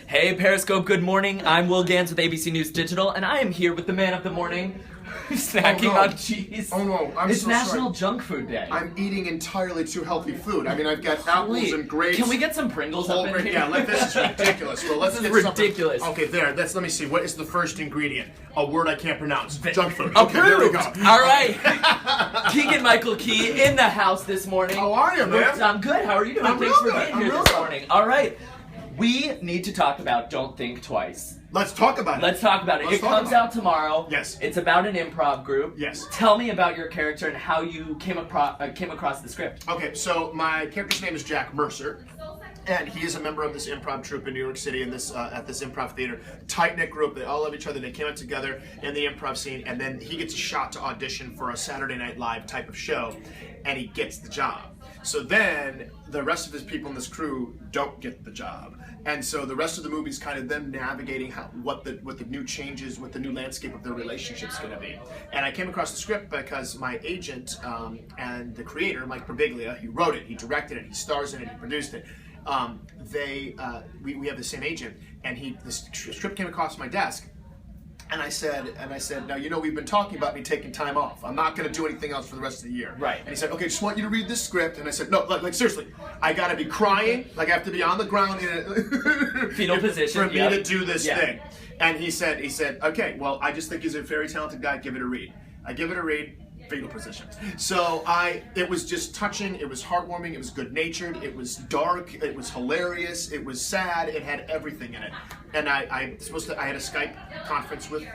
Hey Periscope, good morning. I'm Will Gans with ABC News Digital, and I am here with the man of the morning, snacking on cheese. Oh no, It's so National sorry. Junk Food Day. I'm eating entirely too healthy food. I mean, I've got apples and grapes. Can we get some Pringles up in here? Yeah, this is ridiculous. Well, let's This get is ridiculous. Okay, there. Let me see. What is the first ingredient? A word I can't pronounce. Junk food. Approved. Okay, there we go. All right. Keegan Michael Key in the house this morning. How are you, man? I'm good. How are you doing? I'm Thanks real for good. being I'm here real this good. morning. All right. We need to talk about Don't Think Twice. Let's talk about it. Let's talk about it. Let's It talk comes about out tomorrow. Yes. It's about an improv group. Yes. Tell me about your character and how you came across the script. Okay, so my character's name is Jack Mercer, and he is a member of this improv troupe in New York City in this at this improv theater. Tight-knit group. They all love each other. They came out together in the improv scene, and then he gets a shot to audition for a Saturday Night Live type of show, and he gets the job. So then the rest of his people in this crew don't get the job. And so the rest of the movie is kind of them navigating what the new changes, what the new landscape of their relationship's going to be. And I came across the script because my agent and the creator, Mike Birbiglia, he wrote it, he directed it, he stars in it, he produced it. We have the same agent, and the script came across my desk. And I said, now, we've been talking about me taking time off. I'm not going to do anything else for the rest of the year. Right. And he said, okay, just want you to read this script. And I said, no, like seriously, I got to be crying. Like I have to be on the ground in a Fetal position. for me to do this Yeah. thing. And he said, okay, well, I just think he's a very talented guy. Give it a read. I give it a read. Fetal position. So it was just touching, it was heartwarming, it was good-natured, it was dark, it was hilarious, it was sad, it had everything in it. And I had a Skype conference with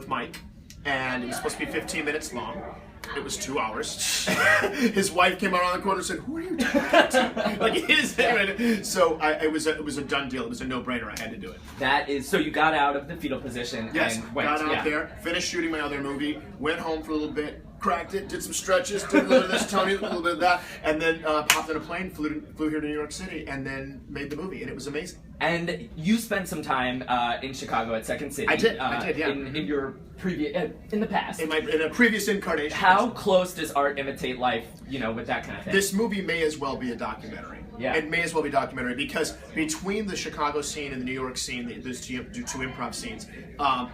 Mike, and it was supposed to be 15 minutes long. It was 2 hours. His wife came around the corner and said, "Who are you talking to?" Like so it was a done deal. It was a no-brainer. I had to do it. So you got out of the fetal position Yes, and went got out there, finished shooting my other movie, went home for a little bit, cracked it, did some stretches, did a little bit of this, Tony, a little bit of that, and then popped on a plane, flew here to New York City, and then made the movie, and it was amazing. And you spent some time in Chicago at Second City. I did, yeah. In your previous, in the past. In a previous incarnation. How close does art imitate life, with that kind of thing? This movie may as well be a documentary. Yeah. It may as well be a documentary because between the Chicago scene and the New York scene, those two improv scenes,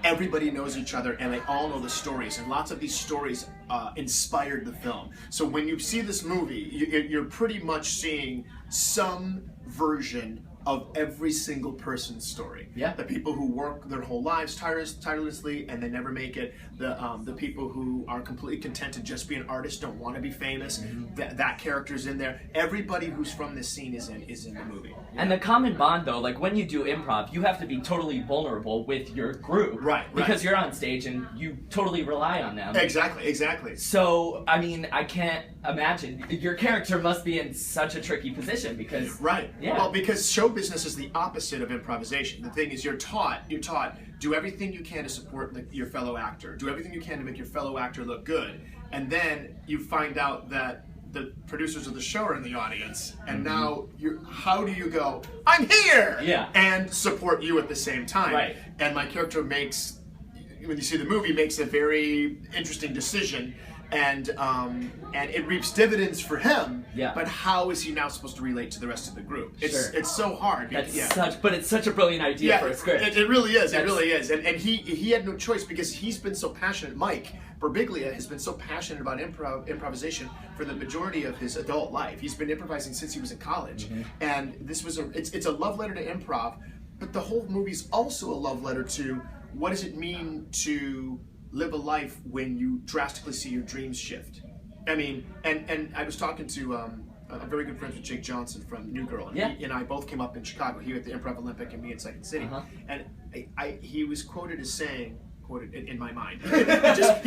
everybody knows each other and they all know the stories. And lots of these stories inspired the film. So when you see this movie, you're pretty much seeing some version of every single person's story. Yeah. The people who work their whole lives tirelessly and they never make it. The people who are completely content to just be an artist, don't want to be famous. Mm-hmm. That character's in there. Everybody who's from this scene is in the movie. And the common bond, though, like when you do improv, you have to be totally vulnerable with your group. Right. Because you're on stage and you totally rely on them. Exactly. So, I mean, I can't imagine. Your character must be in such a tricky position because... Right. Yeah. Well, because show business is the opposite of improvisation. The thing is, you're taught, do everything you can to support your fellow actor. Do everything you can to make your fellow actor look good. And then you find out that the producers of the show are in the audience. And now, how do you go, I'm here! Yeah. And support you at the same time. Right. And my character makes, when you see the movie, makes a very interesting decision. And it reaps dividends for him. Yeah. But how is he now supposed to relate to the rest of the group? It's so hard. But it's such a brilliant idea for a script. It really is. It really is. And he had no choice because he's been so passionate. Mike Birbiglia has been so passionate about improvisation for the majority of his adult life. He's been improvising since he was in college. And this was it's a love letter to improv, but the whole movie's also a love letter to what does it mean to live a life when you drastically see your dreams shift. I mean, and I was talking to I'm very good friends with Jake Johnson from New Girl, and he and I both came up in Chicago. He at the Improv Olympic, and me at Second City. And he was quoted as saying, in my mind, he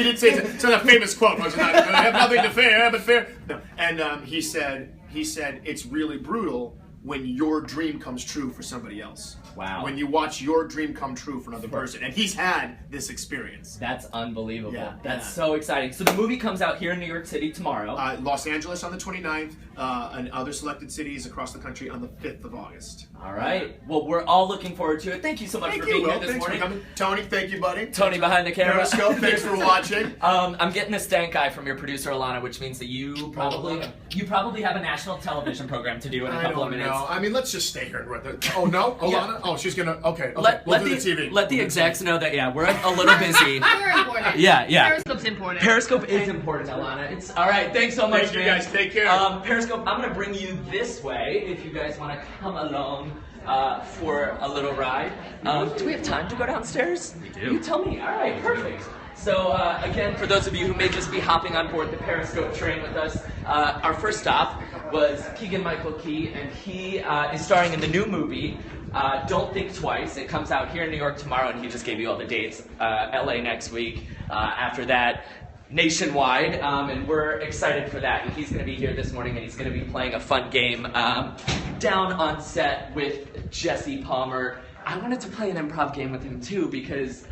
didn't say it's not a famous quote. Was not I have nothing to fear, but fair. No. And he said it's really brutal when your dream comes true for somebody else. Wow. When you watch your dream come true for another person. And he's had this experience. That's unbelievable. Yeah, That's so exciting. So the movie comes out here in New York City tomorrow. Los Angeles on the 29th, and other selected cities across the country on the 5th of August. All right. Well, we're all looking forward to it. Thank you so much Thank for you, being Will. here this Thanks morning. for coming. Tony, thank you, buddy. Tony behind the camera. Periscope, thanks for watching. I'm getting a stank eye from your producer Alana, which means that you probably have a national television program to do in a couple of minutes. No, I mean, let's just stay here. Oh no, Alana. Yeah. Oh, she's gonna. Okay, Let we'll do the the TV. Let the execs know that we're a little busy. We're important. Yeah. Periscope's important. Periscope is important, Alana. It's all right. Thanks so much, Thank you, man. guys. Take care. Periscope, I'm gonna bring you this way if you guys want to come along for a little ride. Do we have time to go downstairs? We do. You tell me. All right, perfect. So again, for those of you who may just be hopping on board the Periscope train with us, our first stop was Keegan-Michael Key, and he is starring in the new movie, Don't Think Twice. It comes out here in New York tomorrow, and he just gave you all the dates. LA next week. After that, nationwide, and we're excited for that. And he's going to be here this morning, and he's going to be playing a fun game down on set with Jesse Palmer. I wanted to play an improv game with him too, because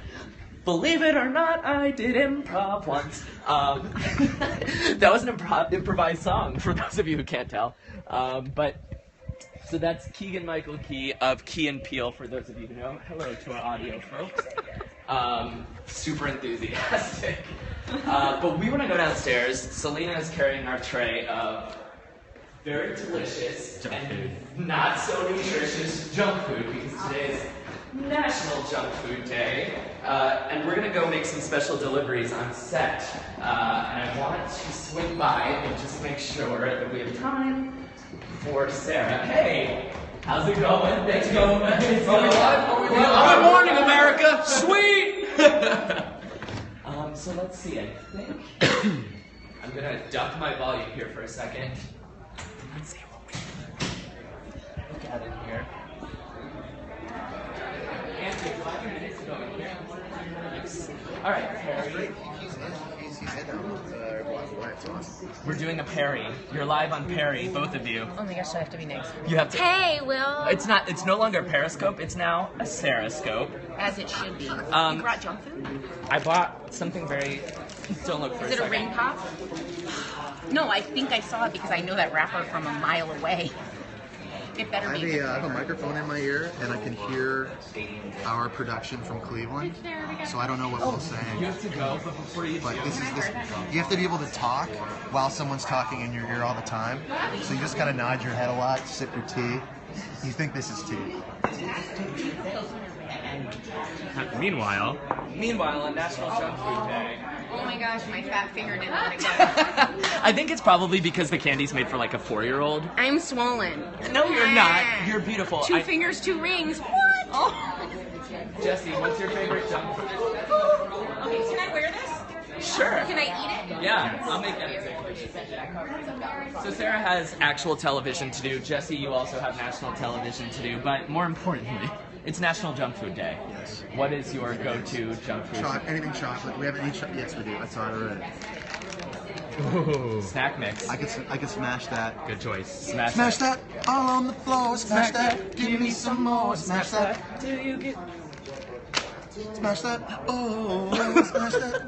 believe it or not, I did improv once. That was an improvised song, for those of you who can't tell. So that's Keegan-Michael Key of Key and Peele, for those of you who know. Hello to our audio folks. Super enthusiastic. But we want to go downstairs. Selena is carrying our tray of very delicious and not so nutritious junk food, because today is National Junk Food Day. And we're going to go make some special deliveries on set. And I want to swing by and just make sure that we have time for Sarah. Hey! How's it going? Thanks, going. Good morning, America. Sweet. So let's see. I think I'm gonna duck my volume here for a second. Let's see what we can look at in here. Anthony, 5 minutes to go in here. Yes. All right, Perry. We're doing a Perry. You're live on Perry, both of you. Oh my gosh, I have to be next. You have to. Hey, Will. It's no longer a Periscope. It's now a Sarascope. As it should be. You brought junk food? I bought something very. Don't look for Is it a second. ring pop? No, I think I saw it because I know that rapper from a mile away. It better be. I have a microphone in my ear, and I can hear our production from Cleveland. So I don't know what we'll say. You have to go, but before you But do, this. You have to be able to talk while someone's talking in your ear all the time. So you just kind of nod your head a lot, sip your tea. You think this is tea. Meanwhile, on National Junk Food Day. Oh my gosh, my fat finger didn't want to go. I think it's probably because the candy's made for like a 4-year-old. I'm swollen. No, you're not. You're beautiful. Two fingers, 2 rings. What? Oh. Jesse, what's your favorite junk food? Okay, can I wear this? Sure. Can I eat it? Yeah, I'll make anything. So Sarah has actual television to do. Jesse, you also have national television to do. But more importantly, it's National Junk Food Day. Yes. What is your go-to junk food? Anything chocolate. We haven't eaten chocolate. Yes, we do. I saw it already. Snack mix. I could smash that. good choice. Smash that all on the floor. Smash that. Give me some more. Smash that. Do you get? Smash that. Oh, smash that.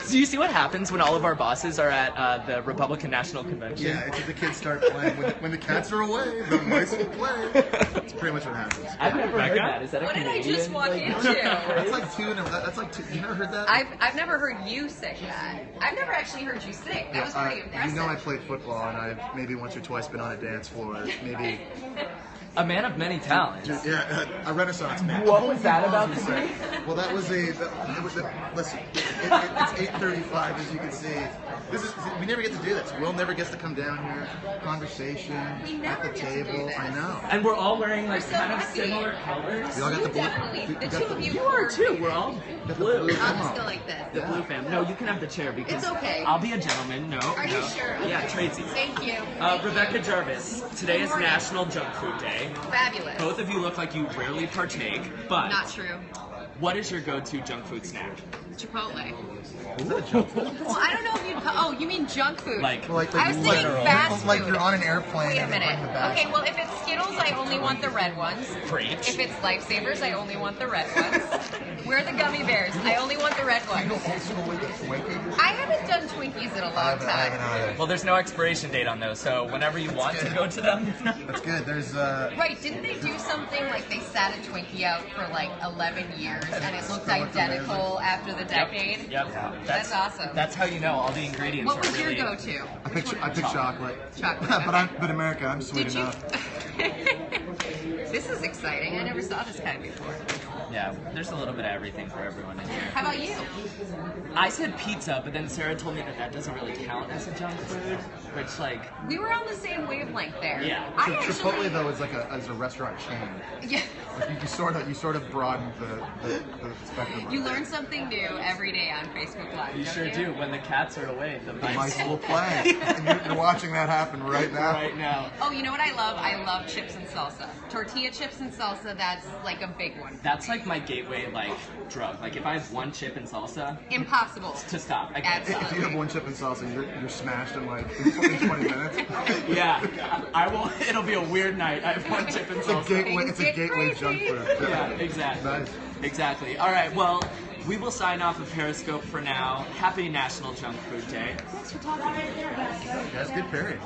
Do you see what happens when all of our bosses are at the Republican National Convention? Yeah, it's the kids start playing. When the cats are away, the mice will play. That's pretty much what happens. I've never heard Rebecca? that. Is that a What did I Canadian? just walk into? That's like two. That's like two. You never heard that? I've never heard you say that. I've never actually heard you sing. That was pretty impressive. You know I played football, and I've maybe once or twice been on a dance floor. Maybe. A man of many talents. Yeah, a Renaissance man. What was that about to say? me? Well, that was listen, it's 8:35, as you can see. We never get to do this. Will never gets to come down here. Conversation at the table. I know. And we're all wearing like so kind of happy. similar colors. We all got the blue. Definitely. we The got two the- of you You are too. We're all blue. I'm still like this. The blue fam. No, you can have the chair because It's okay. I'll be a gentleman. No. Are no. you sure? Yeah, Okay. tradesies. Thank you. Rebecca Jarvis. Today is National Junk Food Day. Fabulous. Both of you look like you rarely partake, but Not true. what is your go-to junk food snack? Chipotle. Is that a junk food? Well, I don't know if you'd oh, you mean junk food. Like, Like I was thinking literal. fast food. Like you're on an airplane. Wait a and they minute. bring the bag. Okay, well, if it's Skittles, I only want the red ones. Preach. If it's Lifesavers, I only want the red ones. Where are the gummy bears? I only want the red You ones. go old school with the Twinkies? I haven't done Twinkies in a long I haven't time. either. well, there's no expiration date on those, so whenever you want to good. go to them. That's good. There's Right, didn't they do something like they sat a Twinkie out for like 11 years and it looked identical after the decade? Yep. That's awesome. That's how you know all the ingredients What are was really. your go-to? I pick chocolate. Chocolate, but America, I'm sweet Did you? enough. This is exciting. I never saw this kind before. Yeah, there's a little bit of everything for everyone in here. How about you? I said pizza, but then Sarah told me that doesn't really count as a junk food, which like, We were on the same wavelength there. Yeah. I Chipotle actually, though is like a restaurant chain. yeah. Like you sort of broaden the spectrum. You learn something new every day on Facebook Live. you don't sure do. When the cats are away, the The mice mice will play. And you're watching that happen right now. right now. Oh, you know what I love? I love chips and salsa. Tortilla chips and salsa, that's like a big one. That's like my gateway like drug. Like if I have one chip and salsa, Impossible. to stop. I can't stop. If you have one chip and salsa, you're smashed in like in 20 minutes. Yeah, I will. It'll be a weird night. I have one chip and It's a salsa. gateway. It's a Get gateway crazy. junk food. Yeah, exactly. Nice. Exactly. All right. Well, we will sign off of Periscope for now. Happy National Junk Food Day. Thanks for talking. That's good period.